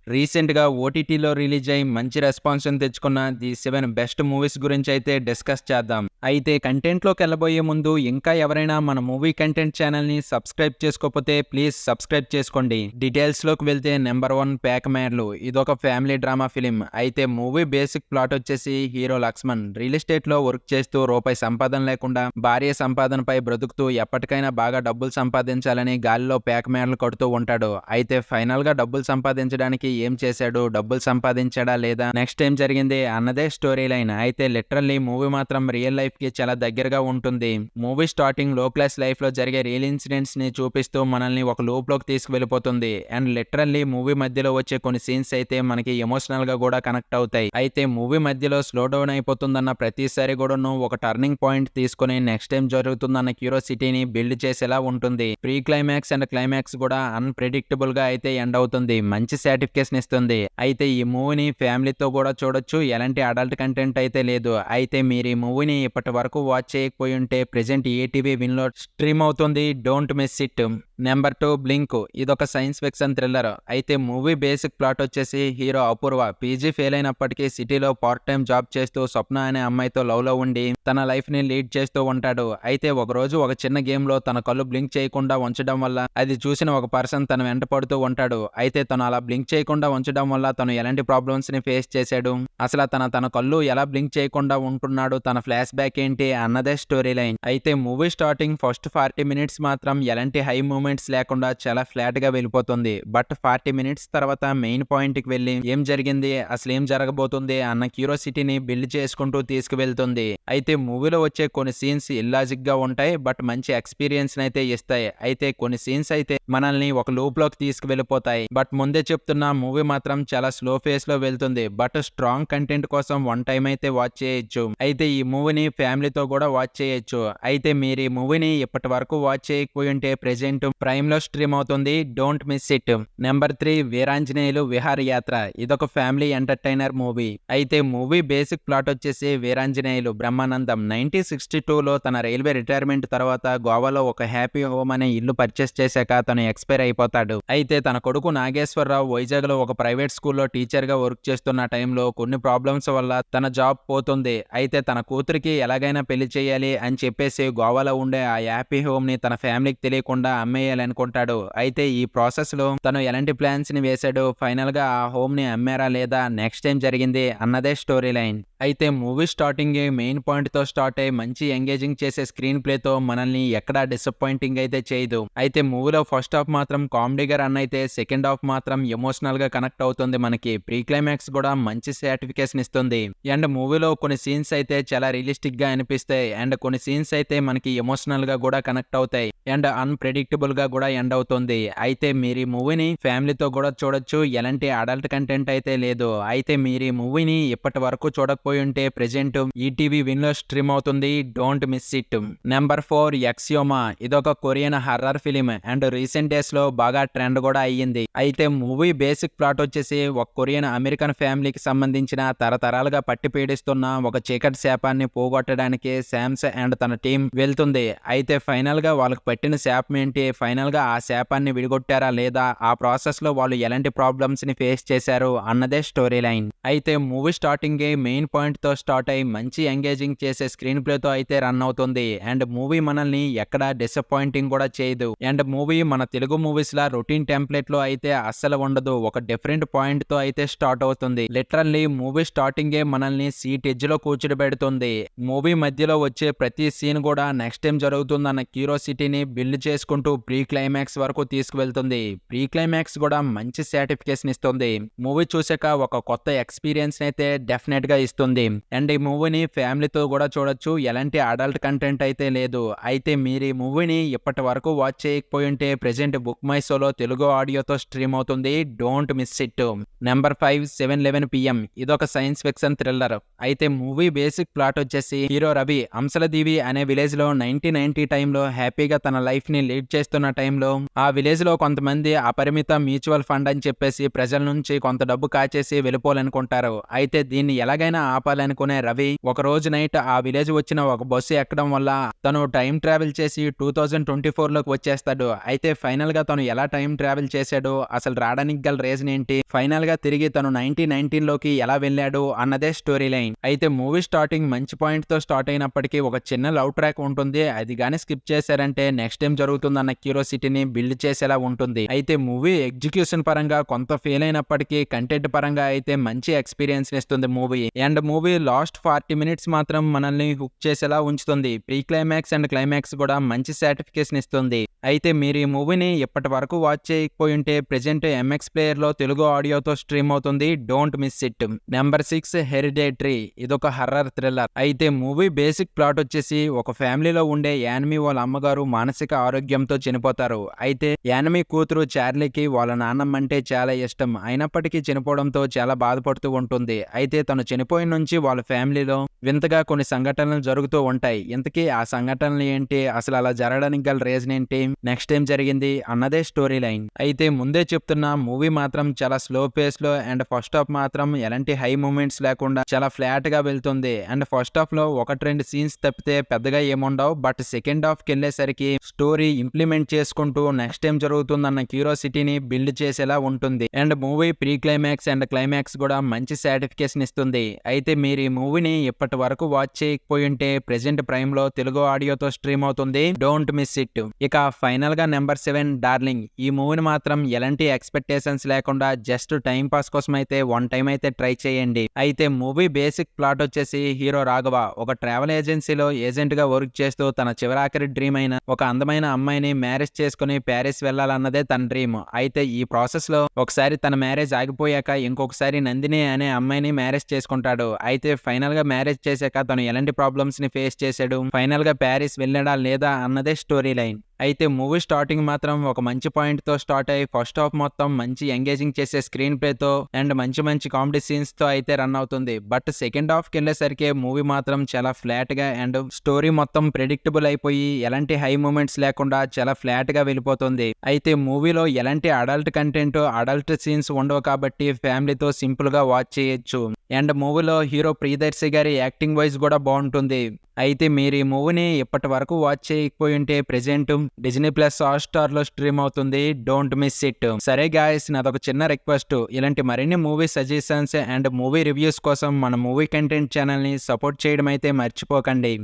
రీసెంట్‌గా ఓటీటీలో రిలీజ్ అయ్యి మంచి రెస్పాన్స్‌ని తెచ్చుకున్న ది 7 బెస్ట్ మూవీస్ గురించైతే డిస్కస్ చేద్దాం. అయితే కంటెంట్‌లోకెళ్ళబోయే ముందు ఇంకా ఎవరైనా మన మూవీ కంటెంట్ ఛానల్‌ని సబ్స్క్రైబ్ చేసుకోకపోతే ప్లీజ్ సబ్స్క్రైబ్ చేసుకోండి. డీటెయిల్స్‌లోకి వెళ్తే నంబర్ 1 ప్యాక్‌మ్యాన్‌లు ఇదొక ఫ్యామిలీ డ్రామా ఫిల్మ్. అయితే మూవీ బేసిక్ ప్లాట్ వచ్చేసి హీరో లక్ష్మణ్ రియల్ ఎస్టేట్‌లో వర్క్ చేస్తూ రూపాయి సంపాదన లేకుండా భార్య సంపాదనపై బ్రతుకుతూ ఎప్పటికైనా బాగా డబ్బులు సంపాదించాలని గాలిలో ప్యాక్‌మ్యాన్‌లు కడుతూ ఉంటాడు. అయితే ఫైనల్‌గా డబ్బులు సంపాదించడానికి ఏం చేశాడు? డబ్బులు సంపాదించాడా లేదా? నెక్స్ట్ ఏం జరిగింది? అన్నదే స్టోరీ లైన్. అయితే లిటరల్లీ మూవీ మాత్రం రియల్ లైఫ్‌కి చాలా దగ్గరగా ఉంటుంది. మూవీ స్టార్టింగ్ లో క్లాస్ లైఫ్‌లో జరిగే రియల్ ఇన్సిడెంట్స్‌ని చూపిస్తూ మనల్ని ఒక లూప్‌లోకి తీసుకువెళ్ళిపోతుంది. అండ్ లిటరల్లీ మూవీ మధ్యలో వచ్చే కొన్ని సీన్స్ అయితే మనకి ఎమోషనల్‌గా కూడా కనెక్ట్ అవుతాయి. అయితే మూవీ మధ్యలో స్లో డౌన్ అయిపోతుందన్న ప్రతిసారి కూడాను ఒక టర్నింగ్ పాయింట్ తీసుకొని నెక్స్ట్ ఏం జరుగుతుందన్న క్యూరియాసిటీని బిల్డ్ చేసేలా ఉంటుంది. ప్రీ క్లైమాక్స్ అండ్ క్లైమాక్స్ కూడా అన్‌ప్రెడిక్టబుల్ గా అయితే ఎండ్ అవుతుంది. మంచి సాటిస్ఫాక్షన్ ఇస్తుంది. అయితే ఈ మూవీని ఫ్యామిలీతో కూడా చూడొచ్చు. ఎలాంటి అడల్ట్ కంటెంట్ అయితే లేదు. అయితే మీరు ఈ మూవీని ఇప్పటి వరకు వాచ్ చేయకపోయి ఉంటే ప్రెజెంట్ ఈటీవీ విన్‌లో స్ట్రీమ్ అవుతుంది. Don't miss it. Number 2 blink ఇదొక సైన్స్ ఫిక్షన్ థ్రిల్లర్. అయితే మూవీ బేసిక్ ప్లాట్ వచ్చేసి హీరో అపూర్వ పీజీ ఫెయిల్ అయినప్పటికీ సిటీలో పార్ట్ టైం జాబ్ చేస్తూ స్వప్న అనే అమ్మాయితో లవ్‌లో ఉండి తన లైఫ్‌ని లీడ్ చేస్తూ ఉంటాడు. అయితే ఒకరోజు ఒక చిన్న గేమ్‌లో తన కళ్ళు బ్లింక్ చేయకుండా ఉంచడం వల్ల అది చూసిన ఒక పర్సన్ తన వెంట పడుతూ ఉంటాడు. అయితే తను అలా బ్లింక్ చేయకుండా ఉంచడం వల్ల తను ఎలాంటి ప్రాబ్లమ్స్‌ని ఫేస్ చేశాడు? అసలు తన కళ్ళు ఎలా బ్లింక్ చేయకుండా ఉంటున్నాడు? తన ఫ్లాష్ బ్యాక్ ఏంటి? అన్నదే స్టోరీ లైన్. అయితే మూవీ స్టార్టింగ్ ఫస్ట్ 40 మినిట్స్ మాత్రం ఎలాంటి హై మూమెంట్స్ లేకుండా చాలా ఫ్లాట్ గా వెళ్ళిపోతుంది. బట్ 40 మినిట్స్ తర్వాత మెయిన్ పాయింట్ కి వెళ్ళి ఏం జరిగింది? అసలు ఏం జరగబోతుంది? అన్న క్యూరియాసిటీని బిల్డ్ చేసుకుంటూ తీసుకువెళ్తుంది. అయితే మూవీలో వచ్చే కొన్ని సీన్స్ ఇల్లాజిక్ గా ఉంటాయి. బట్ మంచి ఎక్స్పీరియన్స్ అయితే ఇస్తాయి. అయితే కొన్ని సీన్స్ అయితే మనల్ని ఒక లూప్ లోకి తీసుకువెళ్ళిపోతాయి. బట్ ముందే చెప్తున్నా మూవీ మాత్రం చాలా స్లో ఫేస్ లో వెళ్తుంది. బట్ స్ట్రాంగ్ కంటెంట్ కోసం వన్ టైం అయితే వాచ్ చేయొచ్చు. అయితే ఈ మూవీని ఫ్యామిలీతో కూడా వాచ్ చేయొచ్చు. అయితే మీరు ఈ మూవీని ఇప్పటి వరకు వాచ్ చేయకపోయి ఉంటే ప్రెజెంట్ ప్రైమ్ లో స్ట్రీమ్ అవుతుంది. Don't miss it. Number 3 Veeranjaneyulu విహార యాత్ర ఇదొక ఫ్యామిలీ ఎంటర్టైనర్ మూవీ. అయితే మూవీ బేసిక్ ప్లాట్ వచ్చేసి వీరాంజనేయులు బ్రహ్మానందం 1962లో తన రైల్వే రిటైర్మెంట్ తర్వాత గోవాలో ఒక హ్యాపీ హోమ్ అనే ఇల్లు పర్చేస్ చేశాక తను ఎక్స్పైర్ అయిపోతాడు. అయితే తన కొడుకు నాగేశ్వరరావు వైజాగ్ లో ఒక ప్రైవేట్ స్కూల్లో టీచర్ గా వర్క్ చేస్తున్న టైంలో కొన్ని ప్రాబ్లమ్స్ వల్ల తన జాబ్ పోతుంది. అయితే తన కూతురికి ఎలాగైనా పెళ్లి చేయాలి అని చెప్పేసి గోవాలో ఉండే ఆ హ్యాపీ హోమ్ ని తన ఫ్యామిలీకి తెలియకుండా అమ్మేయాలనుకుంటాడు. అయితే ఈ ప్రాసెస్ లో తను ఎలాంటి ప్లాన్స్ ని వేశాడు? ఫైనల్ గా ఆ హోమ్ ని అమ్మారా లేదా? నెక్స్ట్ ఏం జరిగింది? అన్నదే స్టోరీ లైన్. అయితే మూవీ స్టార్టింగ్ మెయిన్ పాయింట్ తో స్టార్ట్ అయ్యి మంచి ఎంగేజింగ్ చేసే స్క్రీన్ ప్లే తో మనల్ని ఎక్కడా డిసప్పాయింటింగ్ అయితే చేయదు. అయితే మూవీలో ఫస్ట్ హాఫ్ మాత్రం కామెడీగా రన్ అయితే సెకండ్ హాఫ్ మాత్రం ఎమోషనల్ గా కనెక్ట్ అవుతుంది. మనకి ప్రీ క్లైమాక్స్ కూడా మంచి సాటిస్ఫాక్షన్ ఇస్తుంది. అండ్ మూవీలో కొన్ని సీన్స్ అయితే చాలా రియలిస్టిక్ గా అనిపిస్తాయి. అండ్ కొన్ని సీన్స్ అయితే మనకి ఎమోషనల్ గా కూడా కనెక్ట్ అవుతాయి. అండ్ అన్‌ప్రెడిక్టబుల్ గా కూడా ఎండ్ అవుతుంది. అయితే మీరు ఈ మూవీని ఫ్యామిలీతో కూడా చూడొచ్చు. ఎలాంటి అడల్ట్ కంటెంట్ అయితే లేదు. అయితే మీరు ఈ మూవీని ఇప్పటి వరకు చూడకపోయి ఉంటే ప్రెజెంట్ ఈటీవీ విన్ లో స్ట్రీమ్ అవుతుంది. Don't miss it. నెంబర్ 4 ఎక్స్యోమా ఇదొక Korean horror film and recent days లో బాగా ట్రెండ్ కూడా అయ్యింది. అయితే మూవీ బేసిక్ ప్లాట్ వచ్చేసి ఒక కొరియన్ అమెరికన్ ఫ్యామిలీకి సంబంధించిన తరతరాలుగా పట్టి పీడిస్తున్న ఒక చీకటి శాపాన్ని పోగొట్టడానికి శామ్స్ అండ్ తన టీం వెళ్తుంది. అయితే ఫైనల్ గా వాళ్ళకి పట్టిన శాపం ఏంటి? ఫైనల్ గా ఆ శాపాన్ని విడగొట్టారా లేదా? ఆ ప్రాసెస్ లో వాళ్ళు ఎలాంటి ప్రాబ్లమ్స్ ని ఫేస్ చేశారు? అన్నదే స్టోరీ లైన్. అయితే మూవీ స్టార్టింగ్ మెయిన్ పాయింట్ తో స్టార్ట్ అయ్యి మంచి ఎంగేజింగ్ చేసే స్క్రీన్ ప్లే తో అయితే రన్ అవుతుంది. అండ్ మూవీ మనల్ని ఎక్కడ డిసప్పాయింటింగ్ కూడా చేయదు. అండ్ మూవీ మన తెలుగు మూవీస్ లా రొటీన్ టెంప్లెట్ లో అయితే అస్సలు ఉండదు. ఒక డిఫరెంట్ పాయింట్ తో అయితే స్టార్ట్ అవుతుంది. లిటరల్లీ మూవీ స్టార్టింగ్ మనల్ని సీట్ ఎడ్జ్ లో కూర్చోబెడుతుంది. మూవీ మధ్యలో వచ్చే ప్రతి సీన్ కూడా నెక్స్ట్ టైం జరుగుతుందన్న క్యూరియాసిటీని బిల్డ్ చేసుకుంటూ ప్రీ క్లైమాక్స్ వరకు తీసుకువెళ్తుంది. ప్రీ క్లైమాక్స్ కూడా మంచి సాటిస్ఫాక్షన్ ఇస్తుంది. మూవీ చూసాక ఒక కొత్త ఎక్స్పీరియన్స్ అయితే డెఫినెట్ గా ఇస్తుంది. అండ్ ఈ మూవీని ఫ్యామిలీతో కూడా చూడొచ్చు. ఎలాంటి అడల్ట్ కంటెంట్ అయితే లేదు. అయితే మీరు ఈ మూవీని ఇప్పటి వరకు వాచ్ చేయకపోయి ఉంటే ప్రెజెంట్ బుక్ మై షోలో తెలుగు ఆడియోతో స్ట్రీమ్ అవుతుంది. Don't miss it. Number 5 7:11 PM ఇదొక సైన్స్ ఫిక్షన్ థ్రిల్లర్. అయితే మూవీ బేసిక్ ప్లాట్ వచ్చేసి హీరో రవి అంశలదీవి అనే విలేజ్ లో 1990 టైంలో హ్యాపీగా తన లైఫ్ ని లీడ్ చేస్తున్న టైంలో ఆ విలేజ్ లో కొంతమంది అపరిమిత మ్యూచువల్ ఫండ్ అని చెప్పేసి ప్రజల నుంచి కొంత డబ్బు కాచేసి వెళ్ళిపోవాలనుకుంటారు. అయితే దీన్ని ఎలాగైనా ఆపాలనుకునే రవి ఒక రోజు నైట్ ఆ విలేజ్ వచ్చిన ఒక బస్సు ఎక్కడం వల్ల తను టైం ట్రావెల్ చేసి 2024లోకి వచ్చేస్తాడు. అయితే ఫైనల్ గా తను ఎలా టైం ట్రావెల్ చేశాడు, అసలు రావడానికి గల రీజన్ ఏంటి, ఫైనల్ గా తిరిగి తను 1919లోకి ఎలా వెళ్ళాడు అన్నదే స్టోరీ లైన్. అయితే మూవీ స్టార్టింగ్ మంచి పాయింట్ తో స్టార్ట్ అయినప్పటికీ ఒక చిన్న లవ్ ట్రాక్ ఉంటుంది. అది గానీ స్కిప్ చేశారంటే నెక్స్ట్ టైం జరుగుతుందన్న క్యూరియాసిటీని బిల్డ్ చేసేలా ఉంటుంది. అయితే మూవీ ఎగ్జిక్యూషన్ పరంగా కొంత ఫెయిల్ అయినప్పటికీ కంటెంట్ పరంగా అయితే మంచి ఎక్స్పీరియన్స్ ఇస్తుంది movie. And movie last 40 minutes మాత్రం మనల్ని హుక్ చేసేలా ఉంచుతుంది. ప్రీ క్లైమాక్స్ అండ్ క్లైమాక్స్ కూడా మంచి సాటిస్ఫికేషన్ ఇస్తుంది. అయితే మీరు ఈ మూవీని ఇప్పటి వరకు వాచ్ చేయకపోయి ఉంటే ప్రెజెంట్ ఎంఎక్స్ ప్లేయర్ లో తెలుగు ఆడియోతో స్ట్రీమ్ అవుతుంది. Don't miss it. Number 6 hereditary. ఇదొక హర్రర్ థ్రిల్లర్. అయితే మూవీ బేసిక్ ప్లాట్ వచ్చేసి ఒక ఫ్యామిలీలో ఉండే యానిమి వాళ్ళ అమ్మగారు మానసిక ఆరోగ్యంతో చనిపోతారు. అయితే యానిమి కూతురు చార్లీకి వాళ్ళ నాన్నమ్మ అంటే చాలా ఇష్టం. అయినప్పటికీ చనిపోవడంతో చాలా బాధపడుతూ ఉంటుంది. అయితే తను చనిపోయిన నుంచి వాళ్ళ ఫ్యామిలీలో వింతగా కొన్ని సంఘటనలు జరుగుతూ ఉంటాయి. ఇంతకీ ఆ సంఘటనలు ఏంటి, అసలు అలా జరగడానికి గల రీజన్ ఏంటి, నెక్స్ట్ ఏం జరిగింది అన్నదే స్టోరీ లైన్. అయితే ముందే చెప్తున్నా మూవీ మాత్రం చాలా స్లో పేస్ లో అండ్ ఫస్ట్ హాఫ్ మాత్రం ఎలాంటి హై మూమెంట్స్ లేకుండా చాలా ఫ్లాట్ గా వెళ్తుంది. అండ్ ఫస్ట్ హాఫ్ లో 1-2 సీన్స్ తప్పితే పెద్దగా ఏముండవు. బట్ సెకండ్ హాఫ్ కి వెళ్ళేసరికి స్టోరీ ఇంప్లిమెంట్ చేసుకుంటూ నెక్స్ట్ టైం జరుగుతుందన్న క్యూరియాసిటీని బిల్డ్ చేసేలా ఉంటుంది. And movie pre climax and climax కూడా మంచి సాటిస్ఫికేషన్ ఇస్తుంది. అయితే మీరు ఈ మూవీని ఇప్పటి వరకు వాచ్ చేయకపోయి ఉంటే ప్రెజెంట్ ప్రైమ్ లో తెలుగు ఆడియోతో స్ట్రీమ్ అవుతుంది. Don't miss it. ఇక ఫైనల్ గా నెంబర్ 7 డార్లింగ్. ఈ మూవీని మాత్రం ఎలాంటి ఎక్స్పెక్టేషన్స్ లేకుండా జస్ట్ టైం పాస్ కోసం అయితే వన్ టైం అయితే ట్రై చేయండి. అయితే మూవీ బేసిక్ ప్లాట్ వచ్చేసి హీరో రాఘవ ఒక ట్రావెల్ ఏజెన్సీలో ఏజెంట్ గా వర్క్ చేస్తూ తన చివరాఖరి డ్రీమ్ అయిన ఒక అందమైన అమ్మాయిని మ్యారేజ్ చేసుకుని ప్యారిస్ వెళ్లాలన్నదే తన డ్రీమ్. అయితే ఈ ప్రాసెస్ లో ఒకసారి తన మ్యారేజ్ ఆగిపోయాక ఇంకొకసారి నందిని అనే అమ్మాయిని మ్యారేజ్ చేసుకుంటాడు. అయితే ఫైనల్ గా మ్యారేజ్ చేశాక తను ఎలాంటి ప్రాబ్లమ్స్ ని ఫేస్ చేశాడు, ఫైనల్ గా ప్యారిస్ వెళ్ళాడా లేదా అన్నదే స్టోరీ లైన్. అయితే మూవీ స్టార్టింగ్ మాత్రం ఒక మంచి పాయింట్ తో స్టార్ట్ అయ్యి ఫస్ట్ హాఫ్ మొత్తం మంచి ఎంగేజింగ్ చేసే స్క్రీన్ ప్లే తో అండ్ మంచి కామెడీ సీన్స్ తో అయితే రన్ అవుతుంది. బట్ సెకండ్ హాఫ్ కి వెళ్ళేసరికి మూవీ మాత్రం చాలా ఫ్లాట్ గా అండ్ స్టోరీ మొత్తం ప్రెడిక్టబుల్ అయిపోయి ఎలాంటి హై మూమెంట్స్ లేకుండా చాలా ఫ్లాట్ గా వెళ్ళిపోతుంది. అయితే మూవీలో ఎలాంటి అడల్ట్ కంటెంట్ అడల్ట్ సీన్స్ ఉండవు కాబట్టి ఫ్యామిలీతో సింపుల్ గా వాచ్ చేయొచ్చు. అండ్ మూవీలో హీరో ప్రియదర్శి గారి యాక్టింగ్ వైజ్ కూడా బాగుంటుంది. అయితే మీరు ఈ మూవీని ఇప్పటి వరకు వాచ్ చేయకపోయి ఉంటే ప్రెజెంట్ డిజ్నీ ప్లస్ హాట్‌స్టార్ లో స్ట్రీమ్ అవుతుంది. Don't miss it. సరే గాయ్స్, నాదొక చిన్న రిక్వెస్ట్. ఇలాంటి మరిన్ని movie suggestions and movie reviews కోసం మన మూవీ కంటెంట్ ఛానల్ ని సపోర్ట్ చేయడం అయితే మర్చిపోకండి.